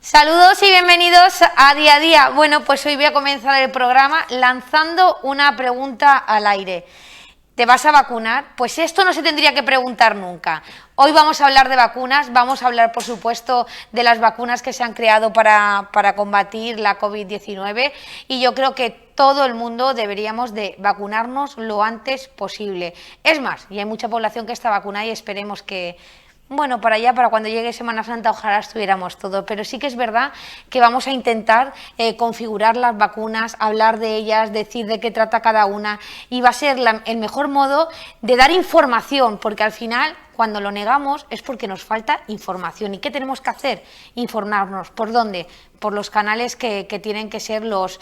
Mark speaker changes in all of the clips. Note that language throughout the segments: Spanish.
Speaker 1: Saludos y bienvenidos a Día a Día. Bueno, pues hoy voy a comenzar el programa lanzando una pregunta al aire. ¿Te vas a vacunar? Pues esto no se tendría que preguntar nunca. Hoy vamos a hablar de vacunas, vamos a hablar por supuesto de las vacunas que se han creado para combatir la COVID-19 y yo creo que todo el mundo deberíamos de vacunarnos lo antes posible. Es más, y hay mucha población que está vacunada y esperemos que, bueno, para allá, para cuando llegue Semana Santa, ojalá estuviéramos todos, pero sí que es verdad que vamos a intentar configurar las vacunas, hablar de ellas, decir de qué trata cada una, y va a ser el mejor modo de dar información, porque al final, cuando lo negamos es porque nos falta información. ¿Y qué tenemos que hacer? Informarnos. ¿Por dónde? Por los canales que tienen que ser los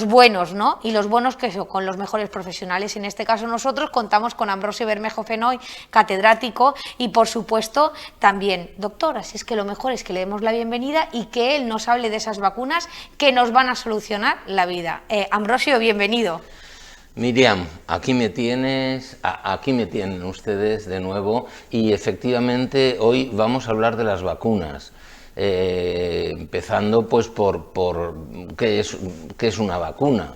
Speaker 1: buenos, ¿no? Y los buenos que son con los mejores profesionales. En este caso nosotros contamos con Ambrosio Bermejo Fenoy, catedrático, y por supuesto también doctor. Así es que lo mejor es que le demos la bienvenida y que él nos hable de esas vacunas que nos van a solucionar la vida. Ambrosio, bienvenido.
Speaker 2: Miriam, aquí me tienen ustedes de nuevo y efectivamente hoy vamos a hablar de las vacunas, empezando pues por qué es una vacuna.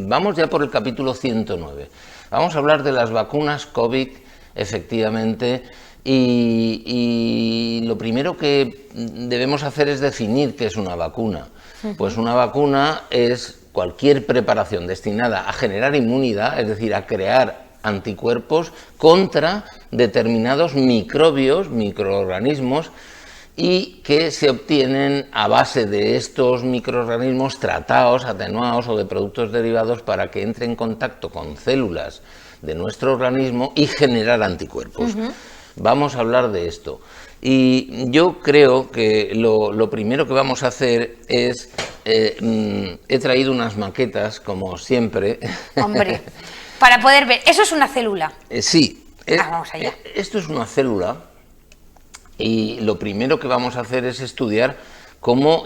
Speaker 2: Vamos ya por el capítulo 109, vamos a hablar de las vacunas COVID efectivamente y lo primero que debemos hacer es definir qué es una vacuna. Pues una vacuna es cualquier preparación destinada a generar inmunidad, es decir, a crear anticuerpos contra determinados microbios, microorganismos, y que se obtienen a base de estos microorganismos tratados, atenuados o de productos derivados para que entre en contacto con células de nuestro organismo y generar anticuerpos. Vamos a hablar de esto. Y yo creo que lo primero que vamos a hacer es, he traído unas maquetas, como siempre.
Speaker 1: Hombre, para poder ver, ¿eso es una célula?
Speaker 2: Sí,
Speaker 1: vamos allá.
Speaker 2: Esto es una célula y lo primero que vamos a hacer es estudiar cómo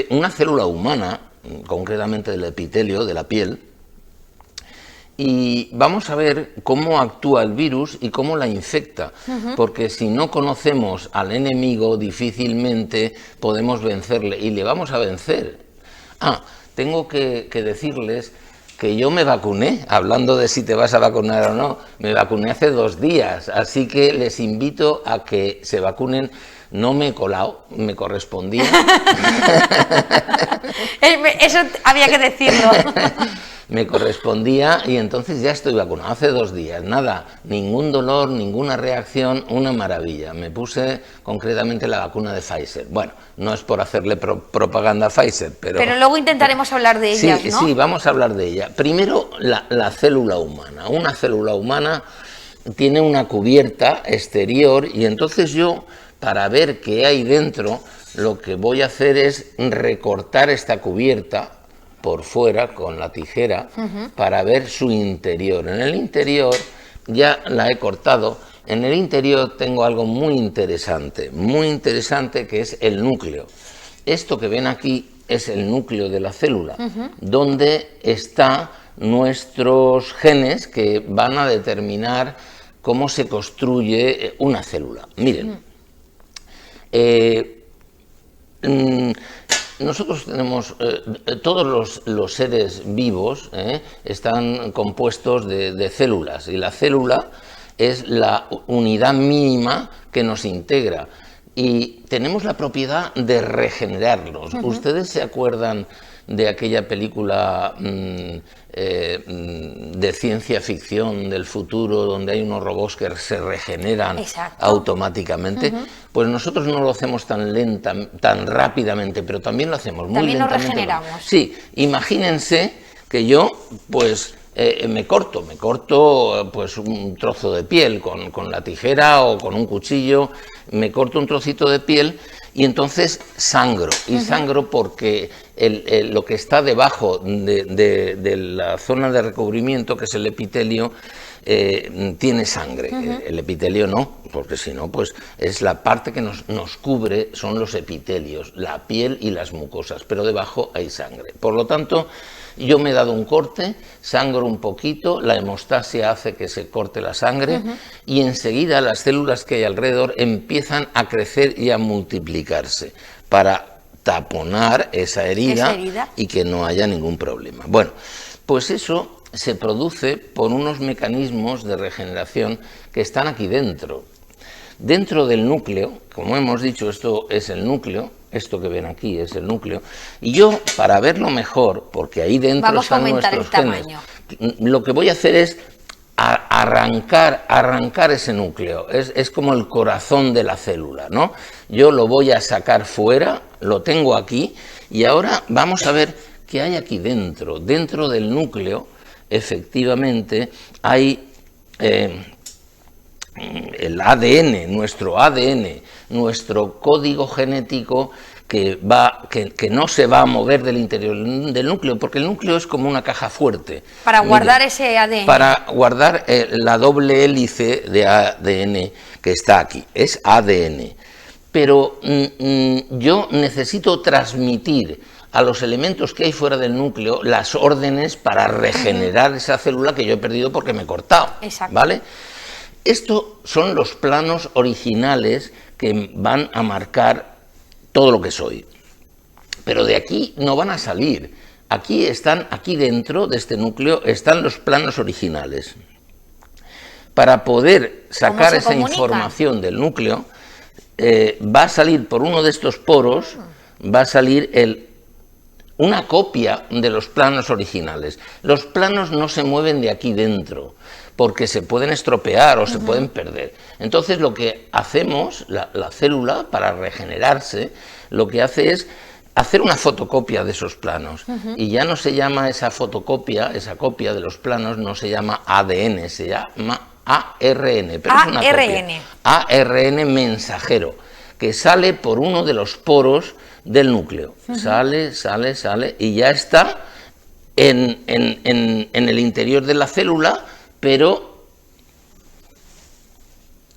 Speaker 2: una célula humana, concretamente del epitelio, de la piel, y vamos a ver cómo actúa el virus y cómo la infecta, porque si no conocemos al enemigo difícilmente podemos vencerle y le vamos a vencer. Tengo que decirles que yo me vacuné, hablando de si te vas a vacunar o no, me vacuné hace 2 días, así que les invito a que se vacunen. No me he colado, me correspondía.
Speaker 1: Eso había que decirlo.
Speaker 2: Me correspondía y entonces ya estoy vacunado, hace 2 días, nada, ningún dolor, ninguna reacción, una maravilla. Me puse concretamente la vacuna de Pfizer. Bueno, no es por hacerle propaganda a Pfizer, pero
Speaker 1: luego intentaremos hablar de ellas, ¿no?
Speaker 2: Sí, vamos a hablar de ella. Primero, la célula humana. Una célula humana tiene una cubierta exterior y entonces yo, para ver qué hay dentro, lo que voy a hacer es recortar esta cubierta por fuera con la tijera para ver su interior. En el interior ya la he cortado. En el interior tengo algo muy interesante que es el núcleo. Esto que ven aquí es el núcleo de la célula, donde están nuestros genes que van a determinar cómo se construye una célula. Miren, nosotros tenemos, todos los seres vivos están compuestos de células y la célula es la unidad mínima que nos integra y tenemos la propiedad de regenerarlos. ¿Ustedes se acuerdan de aquella película de ciencia ficción del futuro donde hay unos robots que se regeneran automáticamente? Pues nosotros no lo hacemos tan rápidamente, pero también lo hacemos muy lentamente.
Speaker 1: También nos regeneramos.
Speaker 2: Sí, imagínense que yo pues me corto pues un trozo de piel con la tijera o con un cuchillo, me corto un trocito de piel y entonces sangro, y sangro porque lo que está debajo de la zona de recubrimiento, que es el epitelio, tiene sangre. El epitelio no, porque si no, pues es la parte que nos cubre, son los epitelios, la piel y las mucosas, pero debajo hay sangre. Por lo tanto, yo me he dado un corte, sangro un poquito, la hemostasia hace que se corte la sangre y enseguida las células que hay alrededor empiezan a crecer y a multiplicarse para taponar esa herida y que no haya ningún problema. Bueno, pues eso se produce por unos mecanismos de regeneración que están aquí dentro. Dentro del núcleo, como hemos dicho, esto es el núcleo, esto que ven aquí es el núcleo, y yo, para verlo mejor, porque ahí dentro están nuestros genes, lo que voy a hacer es arrancar ese núcleo, es como el corazón de la célula, ¿no? Yo lo voy a sacar fuera, lo tengo aquí, y ahora vamos a ver qué hay aquí dentro. Dentro del núcleo, efectivamente, hay el ADN, nuestro código genético que no se va a mover del interior del núcleo, porque el núcleo es como una caja fuerte.
Speaker 1: Para guardar ese ADN.
Speaker 2: Para guardar la doble hélice de ADN que está aquí, es ADN. Pero yo necesito transmitir a los elementos que hay fuera del núcleo las órdenes para regenerar esa célula que yo he perdido porque me he cortado.
Speaker 1: Exacto.
Speaker 2: ¿Vale? Estos son los planos originales que van a marcar todo lo que soy. Pero de aquí no van a salir. Aquí dentro de este núcleo están los planos originales. Para poder sacar esa información del núcleo, va a salir por uno de estos poros, va a salir una copia de los planos originales. Los planos no se mueven de aquí dentro, porque se pueden estropear o se pueden perder. Entonces lo que hacemos, la célula, para regenerarse, lo que hace es hacer una fotocopia de esos planos. Y ya no se llama esa fotocopia, esa copia de los planos, no se llama ADN, se llama ARN. Pero es una copia. ARN mensajero, que sale por uno de los poros del núcleo. Sale, y ya está en el interior de la célula, pero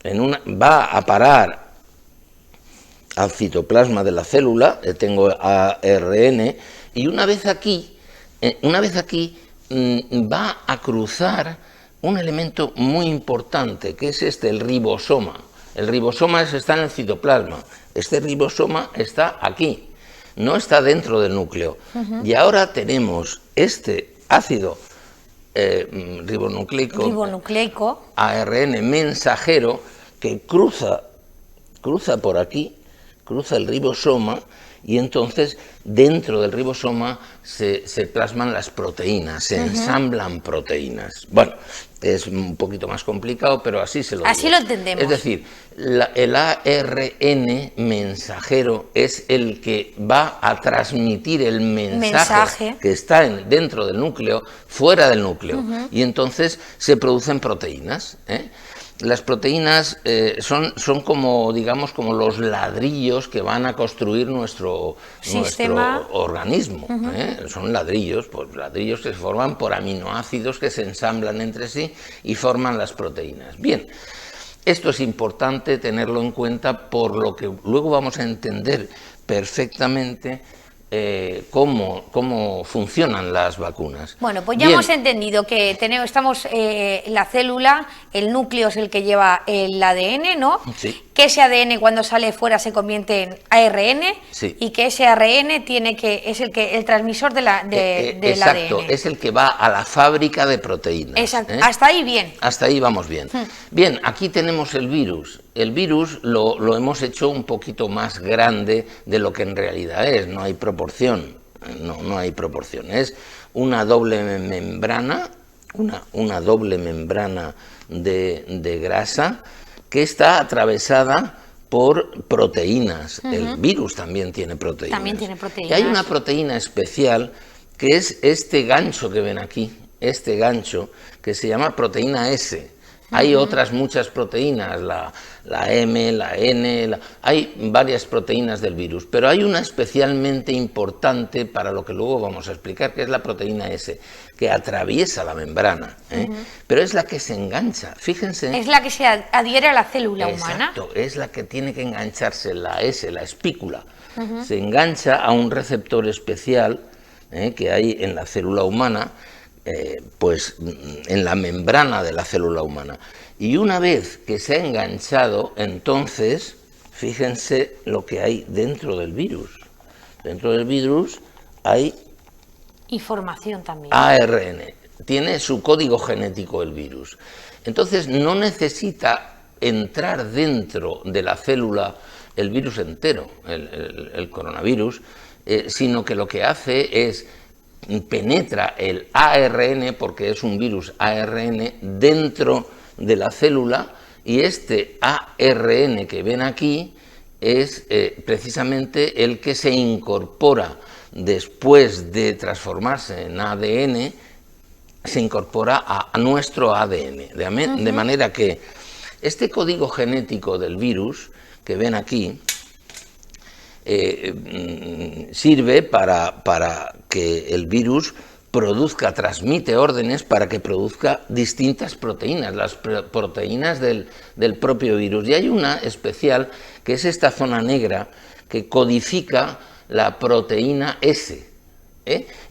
Speaker 2: va a parar al citoplasma de la célula, tengo ARN, y una vez aquí va a cruzar un elemento muy importante, que es el ribosoma. El ribosoma está en el citoplasma, este ribosoma está aquí, no está dentro del núcleo. Y ahora tenemos este ácido ribonucleico, ARN mensajero, que cruza por aquí, cruza el ribosoma, y entonces dentro del ribosoma se plasman las proteínas, se ensamblan proteínas. Bueno, es un poquito más complicado, pero así se lo digo.
Speaker 1: Así lo entendemos.
Speaker 2: Es decir, el ARN mensajero es el que va a transmitir el mensaje que está dentro del núcleo, fuera del núcleo, y entonces se producen proteínas, Las proteínas son como, digamos, como los ladrillos que van a construir nuestro organismo. Son ladrillos, pues ladrillos que se forman por aminoácidos que se ensamblan entre sí y forman las proteínas. Bien, esto es importante tenerlo en cuenta, por lo que luego vamos a entender perfectamente cómo funcionan las vacunas.
Speaker 1: Bueno, pues ya hemos entendido que estamos la célula, el núcleo es el que lleva el ADN, ¿no?
Speaker 2: Sí.
Speaker 1: Que ese ADN cuando sale fuera se convierte en ARN,
Speaker 2: sí.
Speaker 1: Y que ese ARN es el transmisor del
Speaker 2: exacto,
Speaker 1: ADN.
Speaker 2: es el que va a la fábrica de proteínas.
Speaker 1: Exacto, hasta ahí bien.
Speaker 2: Hasta ahí vamos bien. Bien, aquí tenemos el virus. El virus lo hemos hecho un poquito más grande de lo que en realidad es, no hay proporción, no hay proporción. Es una doble membrana, una doble membrana de grasa que está atravesada por proteínas. El virus también tiene proteínas.
Speaker 1: También tiene proteínas.
Speaker 2: Y hay una proteína especial que es este gancho que ven aquí, este gancho que se llama proteína S. Hay otras muchas proteínas, la M, la N, hay varias proteínas del virus, pero hay una especialmente importante para lo que luego vamos a explicar, que es la proteína S, que atraviesa la membrana, pero es la que se engancha, fíjense.
Speaker 1: Es la que se adhiere a la célula humana.
Speaker 2: Exacto, es la que tiene que engancharse, la S, la espícula. Se engancha a un receptor especial que hay en la célula humana, pues en la membrana de la célula humana. Y una vez que se ha enganchado, entonces, fíjense lo que hay dentro del virus. Dentro del virus hay
Speaker 1: información también.
Speaker 2: ARN, tiene su código genético el virus. Entonces no necesita entrar dentro de la célula el virus entero, el coronavirus, sino que lo que hace es penetra el ARN, porque es un virus ARN, dentro de la célula, y este ARN que ven aquí es precisamente el que se incorpora después de transformarse en ADN, se incorpora a nuestro ADN, de manera que este código genético del virus que ven aquí sirve para que el virus transmite órdenes para que produzca distintas proteínas, las proteínas del propio virus. Y hay una especial, que es esta zona negra, que codifica la proteína S,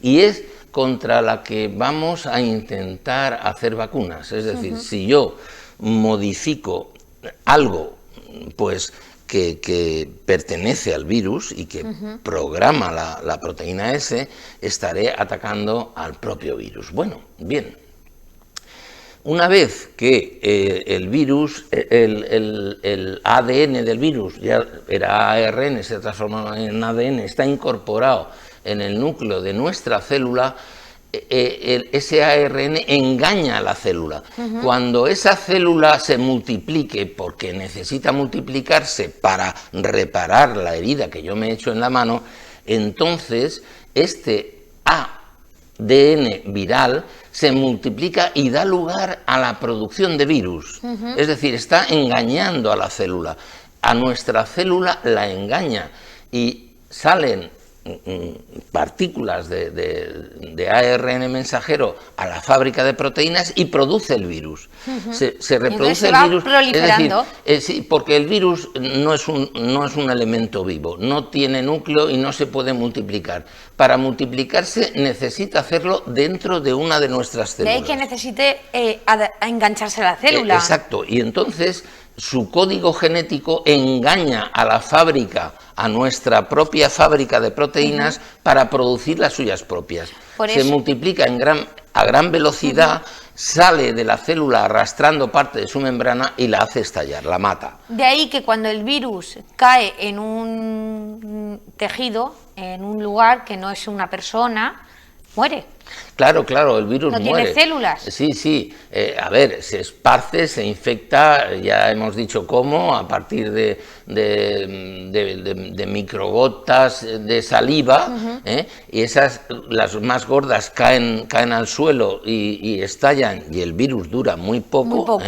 Speaker 2: y es contra la que vamos a intentar hacer vacunas. Es decir, si yo modifico algo, pues que pertenece al virus y que programa la proteína S, estaré atacando al propio virus. Bueno, bien. Una vez que el virus, el ADN del virus, ya era ARN, se transforma en ADN, está incorporado en el núcleo de nuestra célula, ese ARN engaña a la célula. Cuando esa célula se multiplique, porque necesita multiplicarse para reparar la herida que yo me he hecho en la mano, entonces este ADN viral se multiplica y da lugar a la producción de virus. Es decir, está engañando a la célula. A nuestra célula la engaña y salen partículas de ARN mensajero a la fábrica de proteínas y produce el virus. Se reproduce el virus.
Speaker 1: Proliferando.
Speaker 2: Es decir, sí, porque el virus no es un elemento vivo, no tiene núcleo y no se puede multiplicar. Para multiplicarse necesita hacerlo dentro de una de nuestras células.
Speaker 1: De ahí que necesite engancharse a la célula.
Speaker 2: Exacto, y entonces su código genético engaña a la fábrica, a nuestra propia fábrica de proteínas, para producir las suyas propias. Se multiplica a gran velocidad, sale de la célula arrastrando parte de su membrana y la hace estallar, la mata.
Speaker 1: De ahí que cuando el virus cae en un tejido, en un lugar que no es una persona, muere.
Speaker 2: Claro, el virus
Speaker 1: no
Speaker 2: muere.
Speaker 1: ¿No tiene células?
Speaker 2: Sí. A ver, se esparce, se infecta, ya hemos dicho cómo, a partir de microgotas de saliva, y esas, las más gordas, caen al suelo y estallan, y el virus dura muy poco.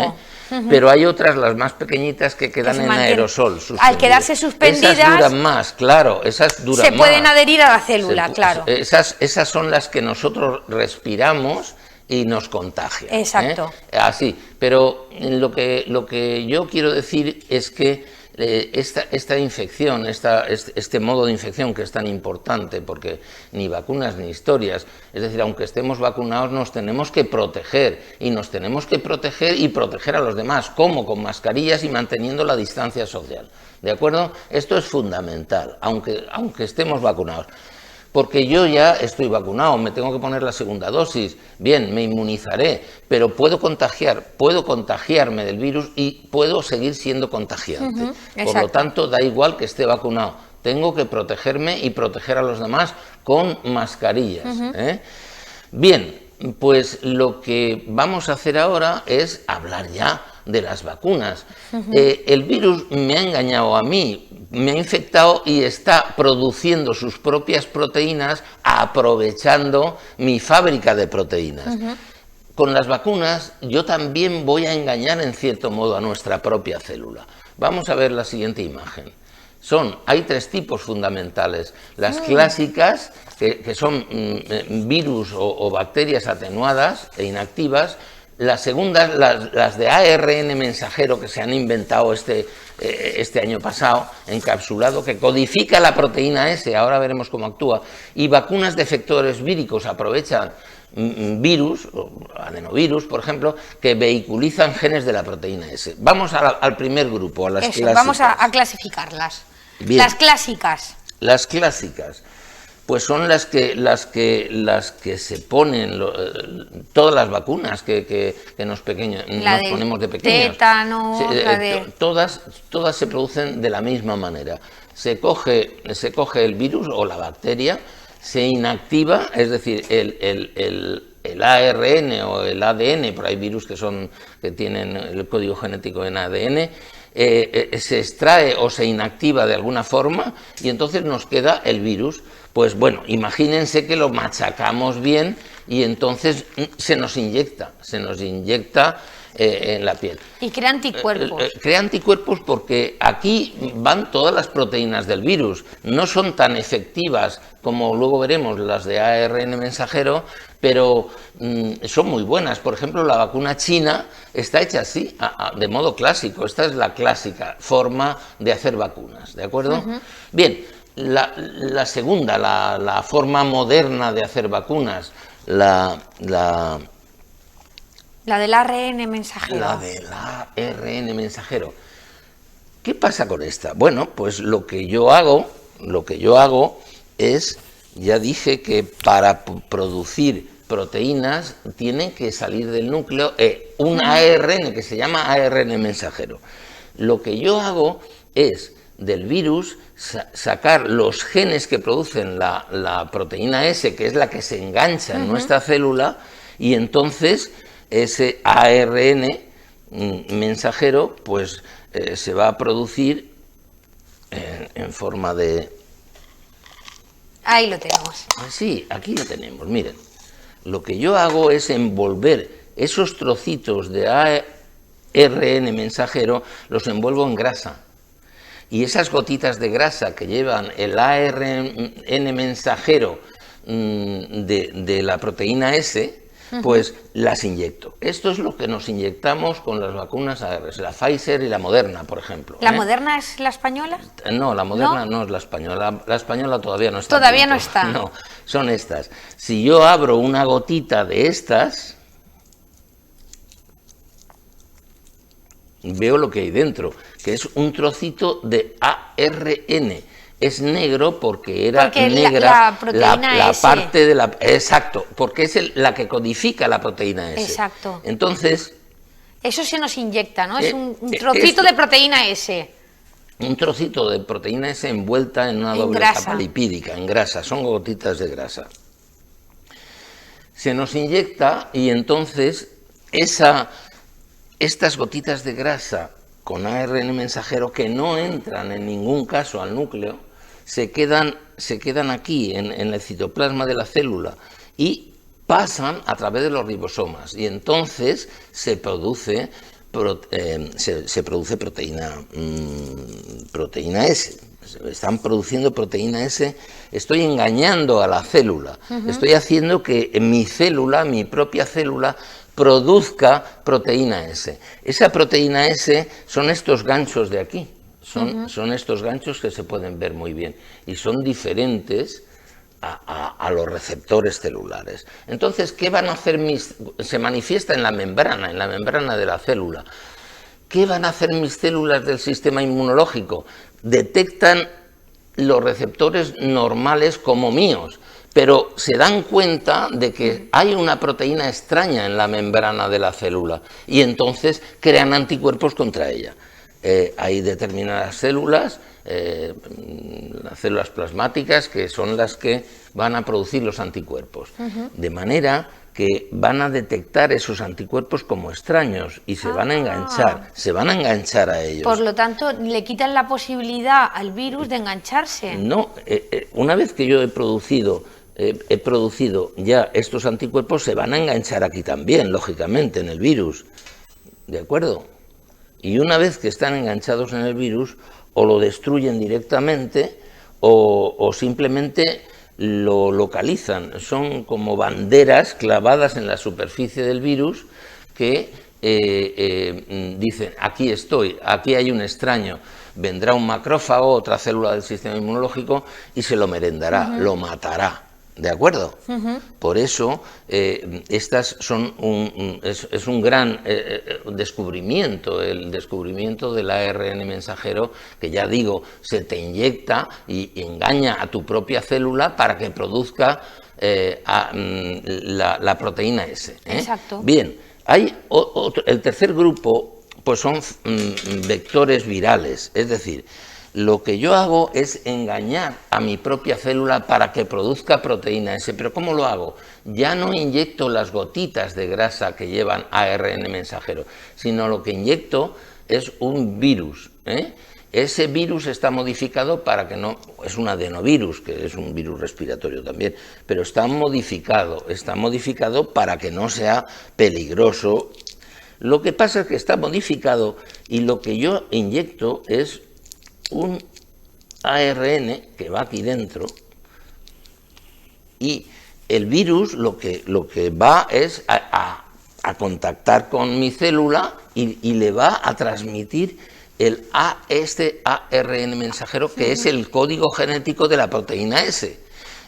Speaker 2: Pero hay otras, las más pequeñitas, que quedan en aerosol.
Speaker 1: Al quedarse suspendidas,
Speaker 2: esas duran más, claro, esas duran más.
Speaker 1: Se pueden adherir a la célula, claro.
Speaker 2: Esas son las que nosotros respiramos y nos contagian.
Speaker 1: Exacto.
Speaker 2: Así, pero lo que yo quiero decir es que esta infección, este modo de infección, que es tan importante, porque ni vacunas ni historias, es decir, aunque estemos vacunados, nos tenemos que proteger, y nos tenemos que proteger y proteger a los demás. ¿Cómo? Con mascarillas y manteniendo la distancia social. ¿De acuerdo? Esto es fundamental, aunque estemos vacunados. Porque yo ya estoy vacunado, me tengo que poner la segunda dosis, bien, me inmunizaré, pero puedo contagiarme del virus y puedo seguir siendo contagiante. Por lo tanto, da igual que esté vacunado, tengo que protegerme y proteger a los demás con mascarillas. Bien, pues lo que vamos a hacer ahora es hablar ya de las vacunas. El virus me ha engañado a mí, me ha infectado y está produciendo sus propias proteínas, aprovechando mi fábrica de proteínas. Con las vacunas yo también voy a engañar en cierto modo a nuestra propia célula. Vamos a ver la siguiente imagen. Hay tres tipos fundamentales. Las clásicas, que son virus o bacterias atenuadas e inactivas. Las segundas, las de ARN mensajero, que se han inventado este año pasado, encapsulado, que codifica la proteína S, ahora veremos cómo actúa, y vacunas de vectores víricos, aprovechan virus, adenovirus, por ejemplo, que vehiculizan genes de la proteína S. Vamos al primer grupo, a las clásicas.
Speaker 1: Vamos a clasificarlas. Bien. Las clásicas.
Speaker 2: Las clásicas. pues son las que se ponen todas las vacunas que nos ponemos de pequeños.
Speaker 1: Tétano,
Speaker 2: todas se producen de la misma manera. Se coge el virus o la bacteria, se inactiva, es decir, el ARN o el ADN, por ahí virus que tienen el código genético en ADN, se extrae o se inactiva de alguna forma y entonces nos queda el virus. Pues bueno, imagínense que lo machacamos bien y entonces se nos inyecta en la piel.
Speaker 1: Y crea anticuerpos.
Speaker 2: Crea anticuerpos porque aquí van todas las proteínas del virus. No son tan efectivas como luego veremos las de ARN mensajero, pero son muy buenas. Por ejemplo, la vacuna china está hecha así, de modo clásico. Esta es la clásica forma de hacer vacunas, ¿de acuerdo? Bien, la segunda, la forma moderna de hacer vacunas, la
Speaker 1: del ARN mensajero.
Speaker 2: La del ARN mensajero. ¿Qué pasa con esta? Bueno, pues lo que yo hago es, ya dije que para producir proteínas tienen que salir del núcleo un ARN que se llama ARN mensajero. Lo que yo hago es del virus sacar los genes que producen la proteína S, que es la que se engancha en nuestra célula, y entonces ese ARN mensajero pues se va a producir en forma de...
Speaker 1: Ahí lo tenemos.
Speaker 2: Sí, aquí lo tenemos, miren. Lo que yo hago es envolver esos trocitos de ARN mensajero, los envuelvo en grasa. Y esas gotitas de grasa que llevan el ARN mensajero de la proteína S, pues las inyecto. Esto es lo que nos inyectamos con las vacunas ARN, la Pfizer y la Moderna, por ejemplo.
Speaker 1: ¿La Moderna es la española?
Speaker 2: No, la Moderna no es la española. La española todavía no está.
Speaker 1: Todavía no está.
Speaker 2: No, son estas. Si yo abro una gotita de estas, veo lo que hay dentro, que es un trocito de ARN. Es negro porque era negra la parte de la... Exacto, porque es la que codifica la proteína S.
Speaker 1: Exacto.
Speaker 2: Entonces...
Speaker 1: Eso se nos inyecta, ¿no? Es un trocito de proteína S.
Speaker 2: Un trocito de proteína S envuelta en una doble capa lipídica, en grasa, son gotitas de grasa. Se nos inyecta y entonces estas gotitas de grasa con ARN mensajero que no entran en ningún caso al núcleo, se quedan aquí en el citoplasma de la célula y pasan a través de los ribosomas y entonces se produce proteína S. Están produciendo proteína S, estoy engañando a la célula, estoy haciendo que mi célula, mi propia célula, produzca proteína S. Esa proteína S son estos ganchos de aquí. Son estos ganchos que se pueden ver muy bien y son diferentes a los receptores celulares. Entonces, ¿qué van a hacer se manifiesta en la membrana de la célula. ¿Qué van a hacer mis células del sistema inmunológico? Detectan los receptores normales como míos, pero se dan cuenta de que hay una proteína extraña en la membrana de la célula y entonces crean anticuerpos contra ella. Hay determinadas células, las células plasmáticas, que son las que van a producir los anticuerpos. De manera que van a detectar esos anticuerpos como extraños y se van a enganchar a ellos.
Speaker 1: Por lo tanto, le quitan la posibilidad al virus de engancharse.
Speaker 2: No, una vez que yo he producido ya estos anticuerpos, se van a enganchar aquí también, lógicamente, en el virus. ¿De acuerdo? Y una vez que están enganchados en el virus, o lo destruyen directamente o simplemente lo localizan. Son como banderas clavadas en la superficie del virus que dicen, aquí estoy, aquí hay un extraño. Vendrá un macrófago, otra célula del sistema inmunológico, y se lo merendará, lo matará. ¿de acuerdo? Por eso estas son es un gran descubrimiento, el descubrimiento del ARN mensajero, que ya digo, se te inyecta y engaña a tu propia célula para que produzca la proteína S.
Speaker 1: Exacto.
Speaker 2: Bien, hay el tercer grupo, pues son vectores virales, es decir, lo que yo hago es engañar a mi propia célula para que produzca proteína S. ¿Pero cómo lo hago? Ya no inyecto las gotitas de grasa que llevan ARN mensajero, sino lo que inyecto es un virus. Ese virus está modificado para que no... Es un adenovirus, que es un virus respiratorio también, pero está modificado para que no sea peligroso. Lo que pasa es que está modificado y lo que yo inyecto es un ARN que va aquí dentro, y el virus lo que va es a contactar con mi célula y le va a transmitir este ARN mensajero, que es el código genético de la proteína S.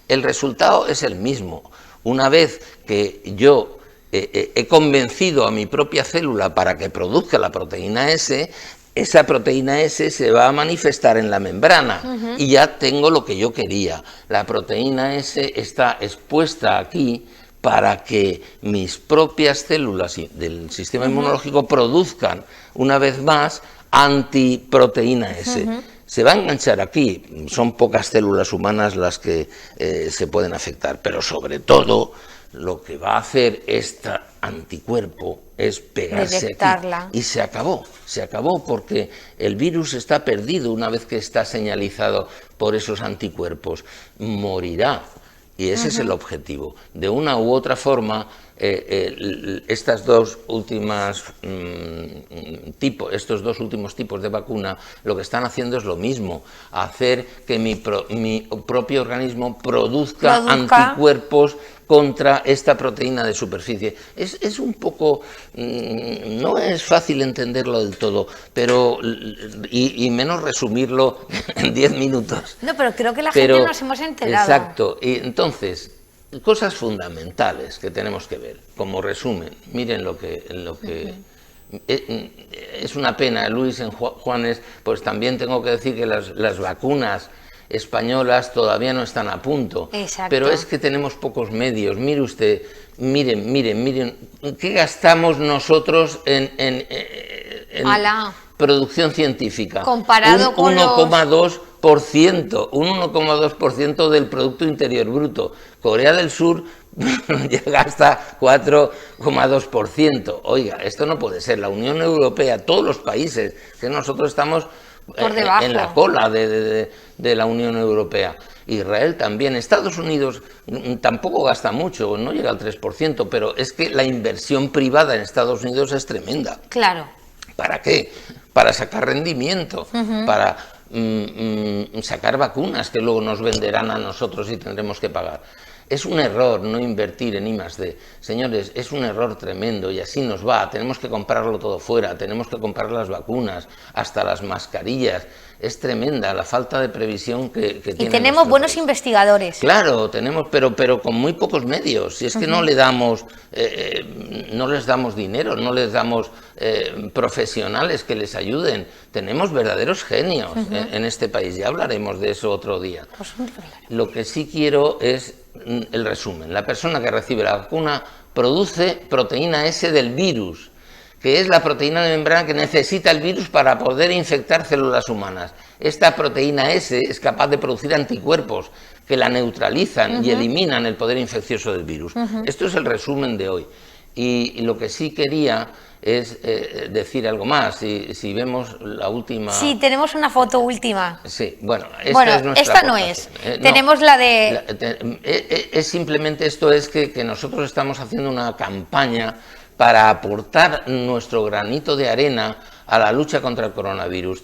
Speaker 2: El resultado es el mismo. Una vez que yo he convencido a mi propia célula para que produzca la proteína S, esa proteína S se va a manifestar en la membrana y ya tengo lo que yo quería. La proteína S está expuesta aquí para que mis propias células del sistema inmunológico produzcan una vez más antiproteína S. Se va a enganchar aquí, son pocas células humanas las que se pueden afectar, pero sobre todo lo que va a hacer este anticuerpo es pegarse aquí. Y se acabó porque el virus está perdido una vez que está señalizado por esos anticuerpos. Morirá. Y ese es el objetivo. De una u otra forma, estos dos últimos tipos de vacuna lo que están haciendo es lo mismo, hacer que mi propio organismo produzca anticuerpos contra esta proteína de superficie. Es un poco... no es fácil entenderlo del todo, pero y menos resumirlo en 10 minutos.
Speaker 1: No, pero creo que la gente nos hemos enterado.
Speaker 2: Exacto. Y entonces, cosas fundamentales que tenemos que ver. Como resumen, miren lo que es una pena, Luis en Juanes, pues también tengo que decir que las vacunas españolas todavía no están a punto.
Speaker 1: Exacto.
Speaker 2: Pero es que tenemos pocos medios. Mire usted, miren, ¿qué gastamos nosotros en producción científica?
Speaker 1: Comparado con
Speaker 2: 1,2% del Producto Interior Bruto. Corea del Sur llega hasta 4,2%. Oiga, esto no puede ser. La Unión Europea, todos los países, que nosotros estamos en la cola de la Unión Europea. Israel también. Estados Unidos tampoco gasta mucho, no llega al 3%, pero es que la inversión privada en Estados Unidos es tremenda.
Speaker 1: Claro.
Speaker 2: ¿Para qué? Para sacar rendimiento, para sacar vacunas que luego nos venderán a nosotros y tendremos que pagar. Es un error no invertir en I+D. Señores, es un error tremendo y así nos va. Tenemos que comprarlo todo fuera, tenemos que comprar las vacunas, hasta las mascarillas. Es tremenda la falta de previsión que tiene.
Speaker 1: Y tenemos buenos investigadores.
Speaker 2: Claro, tenemos, pero con muy pocos medios. Si es que no les damos dinero, no les damos profesionales que les ayuden. Tenemos verdaderos genios en este país. Ya hablaremos de eso otro día. Lo que sí quiero es el resumen. La persona que recibe la vacuna produce proteína S del virus, que es la proteína de membrana que necesita el virus para poder infectar células humanas. Esta proteína S es capaz de producir anticuerpos que la neutralizan y eliminan el poder infeccioso del virus. Esto es el resumen de hoy. Y lo que sí quería es decir algo más. Si vemos la última...
Speaker 1: Sí, tenemos una foto última.
Speaker 2: Sí, bueno, es nuestra
Speaker 1: esta no es. Tenemos la de...
Speaker 2: Es simplemente esto, es que nosotros estamos haciendo una campaña para aportar nuestro granito de arena a la lucha contra el coronavirus.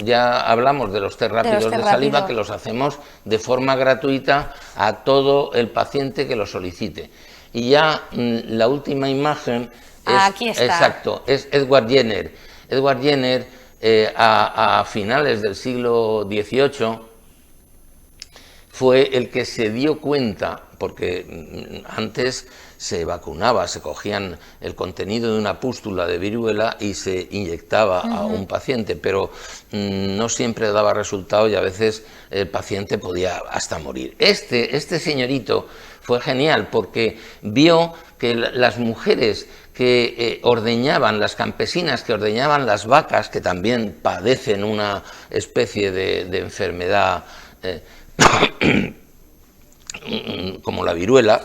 Speaker 2: Ya hablamos de los test rápidos de saliva, que los hacemos de forma gratuita a todo el paciente que lo solicite. Y ya la última imagen
Speaker 1: aquí está.
Speaker 2: Exacto, es Edward Jenner. Edward Jenner, a finales del siglo XVIII, fue el que se dio cuenta, porque antes se vacunaba, se cogían el contenido de una pústula de viruela y se inyectaba a un paciente, pero no siempre daba resultado y a veces el paciente podía hasta morir. Este señorito fue genial porque vio que las mujeres que ordeñaban, las campesinas que ordeñaban las vacas, que también padecen una especie de enfermedad como la viruela,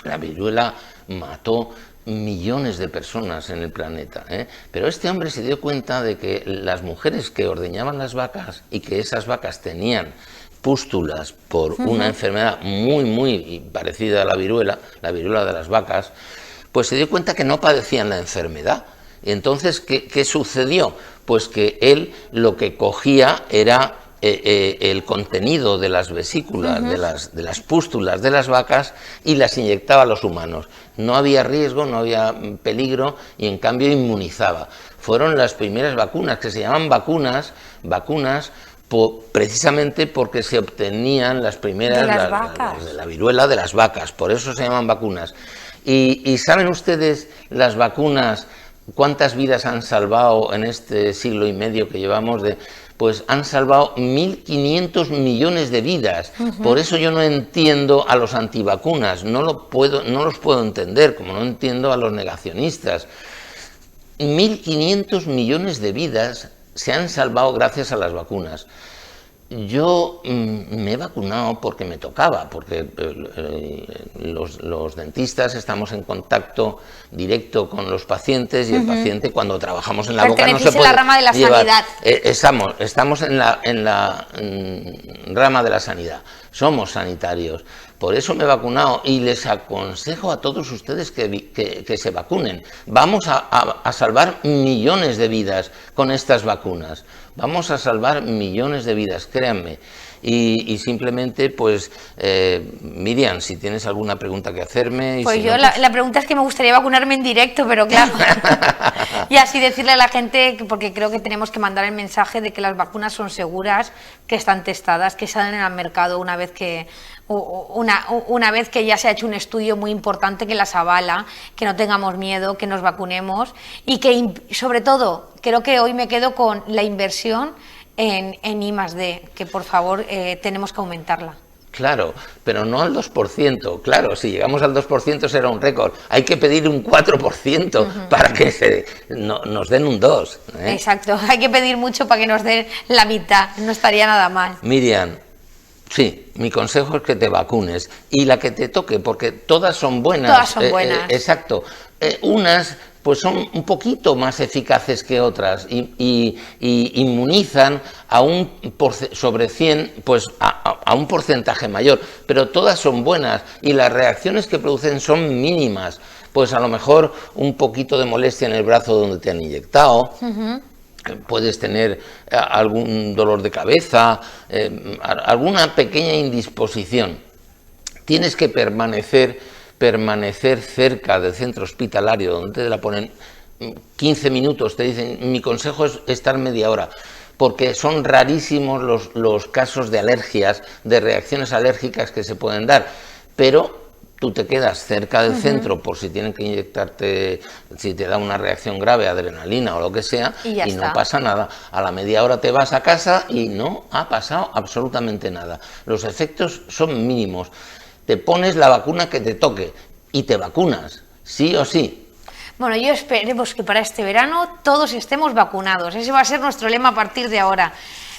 Speaker 2: la viruela mató millones de personas en el planeta, pero este hombre se dio cuenta de que las mujeres que ordeñaban las vacas y que esas vacas tenían pústulas por una enfermedad muy parecida a la viruela de las vacas, pues se dio cuenta que no padecían la enfermedad. Y entonces, ¿qué sucedió? Pues que él lo que cogía era el contenido de las vesículas, de las pústulas de las vacas y las inyectaba a los humanos. No había riesgo, no había peligro y en cambio inmunizaba. Fueron las primeras vacunas, que se llaman vacunas precisamente porque se obtenían las primeras de la viruela de las vacas, por eso se llaman vacunas. Y ¿saben ustedes las vacunas cuántas vidas han salvado en este siglo y medio que llevamos? Pues han salvado 1.500 millones de vidas. Por eso yo no entiendo a los antivacunas, no los puedo entender, como no entiendo a los negacionistas. 1.500 millones de vidas se han salvado gracias a las vacunas. Yo me he vacunado porque me tocaba, porque los dentistas estamos en contacto directo con los pacientes y el paciente cuando trabajamos en la boca no se puede
Speaker 1: la rama de la sanidad.
Speaker 2: Estamos en la rama de la sanidad, somos sanitarios. Por eso me he vacunado y les aconsejo a todos ustedes que se vacunen. Vamos a salvar millones de vidas con estas vacunas. Vamos a salvar millones de vidas, créanme. Y simplemente, pues, Miriam, si tienes alguna pregunta que hacerme...
Speaker 1: Pues
Speaker 2: si
Speaker 1: yo,
Speaker 2: no, pues...
Speaker 1: la pregunta es que me gustaría vacunarme en directo, pero claro, y así decirle a la gente, porque creo que tenemos que mandar el mensaje de que las vacunas son seguras, que están testadas, que salen al mercado una vez que ya se ha hecho un estudio muy importante que las avala, que no tengamos miedo, que nos vacunemos y que, sobre todo, creo que hoy me quedo con la inversión en I+D, que por favor tenemos que aumentarla.
Speaker 2: Claro, pero no al 2%. Claro, si llegamos al 2% será un récord. Hay que pedir un 4% para que nos den un 2%.
Speaker 1: Exacto, hay que pedir mucho para que nos den la mitad. No estaría nada mal.
Speaker 2: Miriam, sí, mi consejo es que te vacunes y la que te toque, porque todas son buenas.
Speaker 1: Todas son buenas.
Speaker 2: Exacto. Unas pues son un poquito más eficaces que otras y inmunizan sobre 100, pues a un porcentaje mayor, pero todas son buenas y las reacciones que producen son mínimas, pues a lo mejor un poquito de molestia en el brazo donde te han inyectado, puedes tener algún dolor de cabeza, alguna pequeña indisposición. Tienes que permanecer cerca del centro hospitalario, donde te la ponen 15 minutos, te dicen, mi consejo es estar media hora, porque son rarísimos los casos de alergias, de reacciones alérgicas que se pueden dar, pero tú te quedas cerca del centro por si tienen que inyectarte, si te da una reacción grave, adrenalina o lo que sea, y no pasa nada. A la media hora te vas a casa y no ha pasado absolutamente nada. Los efectos son mínimos. Te pones la vacuna que te toque y te vacunas, sí o sí.
Speaker 1: Bueno, yo esperemos que para este verano todos estemos vacunados. Ese va a ser nuestro lema a partir de ahora.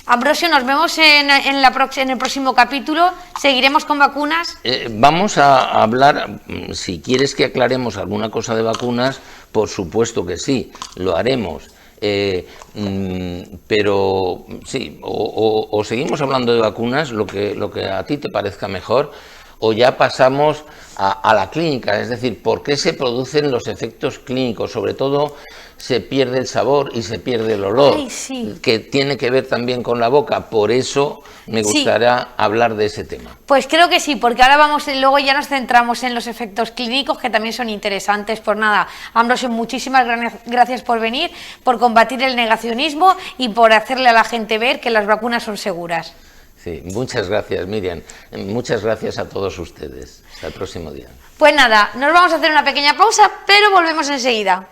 Speaker 1: Ambrosio, nos vemos en el próximo capítulo. ¿Seguiremos con vacunas?
Speaker 2: Vamos a hablar, si quieres que aclaremos alguna cosa de vacunas, por supuesto que sí, lo haremos. Pero sí, o seguimos hablando de vacunas, lo que a ti te parezca mejor, o ya pasamos a la clínica, es decir, ¿por qué se producen los efectos clínicos? Sobre todo se pierde el sabor y se pierde el olor, que tiene que ver también con la boca, por eso me gustaría hablar de ese tema.
Speaker 1: Pues creo que sí, porque ahora luego ya nos centramos en los efectos clínicos, que también son interesantes. Pues nada, Ambrosio, muchísimas gracias por venir, por combatir el negacionismo y por hacerle a la gente ver que las vacunas son seguras.
Speaker 2: Sí, muchas gracias, Miriam. Muchas gracias a todos ustedes. Hasta el próximo día.
Speaker 1: Pues nada, nos vamos a hacer una pequeña pausa, pero volvemos enseguida.